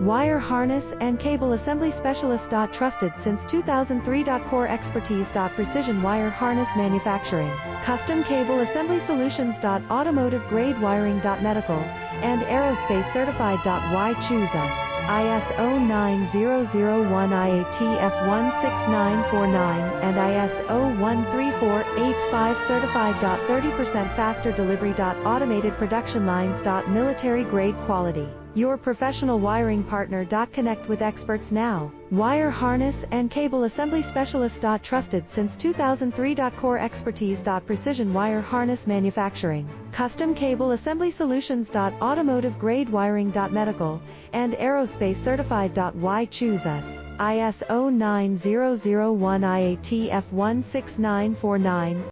Wire harness and cable assembly specialist. Trusted since 2003. Core expertise. Precision wire harness manufacturing, custom cable assembly solutions. Automotive grade wiring. Medical and aerospace certified. Why choose us? ISO 9001 IATF 16949 and ISO 13485 certified. 30% faster delivery. Automated production lines. Military grade quality. Your professional wiring partner. Connect with experts now. Wire harness and cable assembly specialist. Trusted since 2003. Core expertise. Precision wire harness manufacturing, custom cable assembly solutions. Automotive grade wiring. Medical and aerospace certified. Why choose us? ISO 9001 IATF 16949